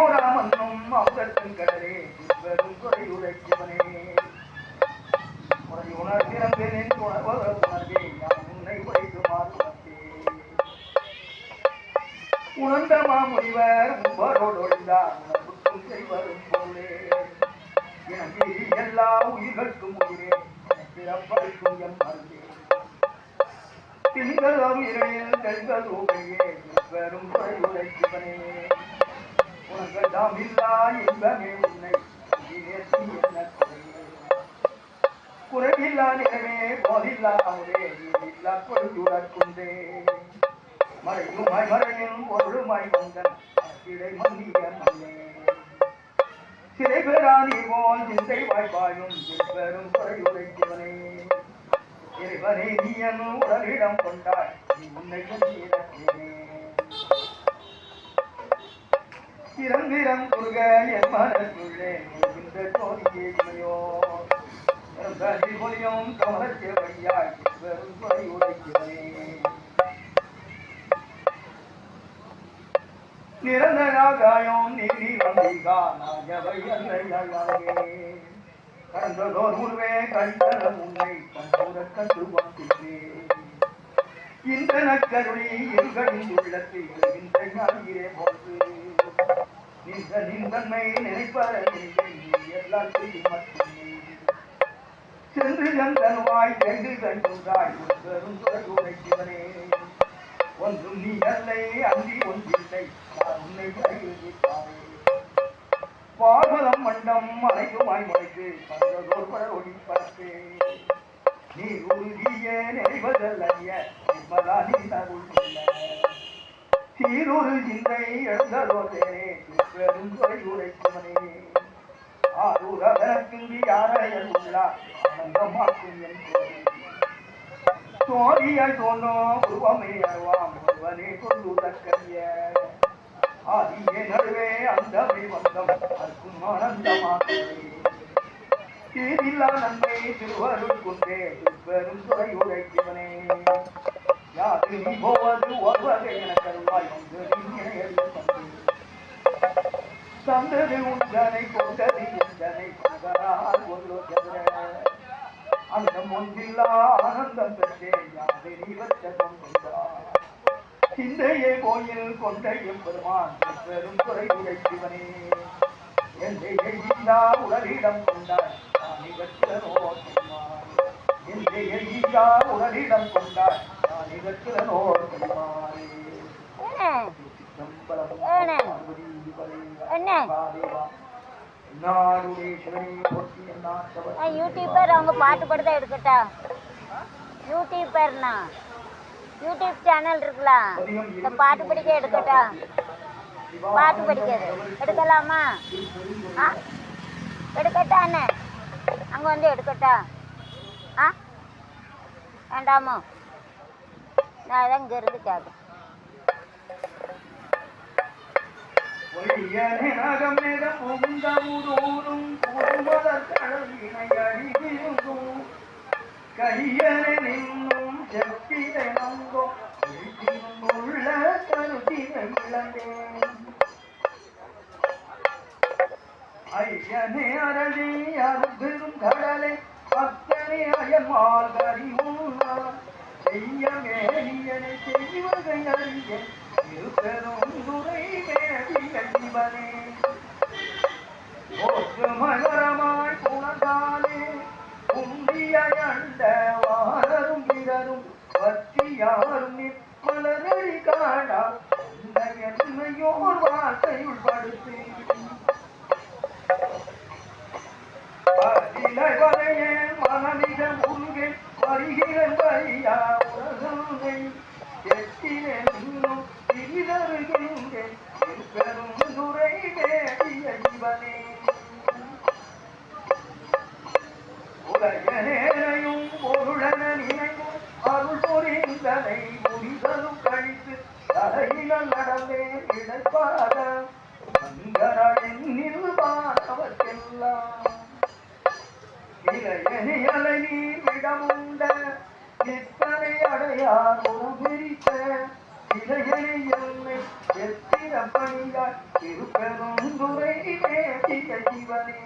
கோராமன்னும் அமுதத்தின் கடலே பெரும் குறை உரைக்கவனே உனது உணர்ந்திறந்தேன் உணர்வே நான் உன்னை உரைக்குமாறு உணர்ந்த மாமுனிவர் உங்களோடு ஒழிந்தார் உணர்வுக்கும் செய்வரும் பொருளே எனக்கு எல்லா உயிர்களுக்கும் உயிரே பிறப்பளிக்கும் என் மருந்தே திங்களம் இரவில் தெங்கள் ஊகையே பெரும் குறை உரைக்குவனே உனங்கள் தாம் இல்லா இன்பமே உன்னை என்ன குறையே குறைவில்லா நிறமே போதில்லா அமுதே இல்லா கொடுத்துடற்குன்றே மறையுமாய் மறையும் பொருளுமாய் வந்தன் இடை மந்திய மன்னே சிறை பெறானி போல் சிந்தை வாய்ப்பாயும் பெரும் குறையுரைக்குவனே இறைவனே நீ என் உடலிடம் கொண்டாய் நீ உன்னை கொண்டே திறந்திரம் குறுக என் மனத்துள்ளே இந்த ஜோதியே இமையோ பொலியும் கமலச்சே வழியாய் பெரும் குறையுரைக்குவனே நிரந்தராகாயம் நீதி வந்திகா நாயவை அல்லையாயே கண்டதோர் உருவே கண்டன உன்னை கண்டூர கண்டு வந்திலே இந்த நக்கருளி இருகளின் உள்ளத்தில் இந்த ஞாயிறே போன்று நின்ற நின்றன்மை நினைப்பதை எல்லாத்தையும் மட்டுமே சென்று ஜந்தனுவாய் சென்று கண்டுதாய் பெரும் துறையுரைக்குவனே ஒன்றும் நீ அல்லை அன்றி ஒன்றில்லை உன்னை பார்வதம் மண்டம் அனைத்துமாய் முளைக்கு பந்ததோர் படர் ஒளி பரப்பே நீ உறுதிய நெறிவதல்லைய நிர்மலா நீ தருள் சீரொரு சிந்தை எழுந்ததோதே பெரும் துறை உரைக்குமனே ஆரூரவனக்கின்றி யாரையல் உள்ளார் ஆனந்தமாக்கும் என் கோவில் சோதியாய் தோன்றோ உருவமே அருவாம் ஒருவனே கொள்ளுதற்கரிய ஆதியே நடுவே அந்தமே வந்தம் அற்கும் ஆனந்தமாகவே தீதில்லா நன்மை திருவருள் கொண்டே பெரும் துறை உரைக்குவனே யாது நீ போவது ஒருவகை என கருவாய் வந்து தந்தது உண்டனை கொண்டது உண்டனை கொண்டரால் ஒன்று அந்த ஒன்றில்லா ஆனந்தம் பெற்றேன் யாரை நீ வச்ச கொண்டார் சிந்தையே கோயில் கொண்ட எம்பெருமான் பெரும் குறை உரைக்குவனே என்னை எய்தா உடலிடம் கொண்டார் நான் இவற்றிலனோ என்னை எய்தா உடலிடம் கொண்டார் நான் இவற்றிலனோ யூடியூபர் அவங்க பாட்டு படுத்தா எடுக்கட்டா யூடியூபர்னா யூடியூப் சேனல் இருக்கலாம் இந்த பாட்டு படிக்க எடுக்கட்டா பாட்டு படிக்கிறது எடுக்கலாமா எடுக்கட்டாண்ணே அங்கே வந்து எடுக்கட்டா வேண்டாமோ நான் தான் இங்கே இருந்து கேட்க கையனும் செப்பிலை நம்போ உள்ள கருத்தினை இழந்தேன் ஐயனே அரளி அருபெரும் கடலை பக்தனே அயல்மால் கரிவுள்ளார் செய்யமேனியனை செய்வகை அறிய இருபெரும் துறை மேடிய சிவனே போற்று மகரமாய் புனகாலே உண்டியண்ட வாரரும் பிறரும் பற்றியாரும் மலரடி காணா என்னையோர் வார்த்தையுள் படுத்து வரையே மனமிக உருகே வருகிறேன் வரியா உலகை எட்டிலே இன்னும் திரிதருகின்றேன் பெரும் துறை வேடிய இவனே உலகனேனையும் பொருளன நினைவும் அருள் புரிந்தனை முடிதலும் கழித்து தலையினால் நடந்தே இடைப்பாத சங்கரனின் நிர்வாணவர்க்கெல்லாம் இளையனி அலை நீர் விடமுண்ட இத்தனை அடையார் ஒரு பிரித்த இளையனி என்னை எத்தின வீரப்பணியாய் திருப்பெரும் துறை தேசிய சிவனே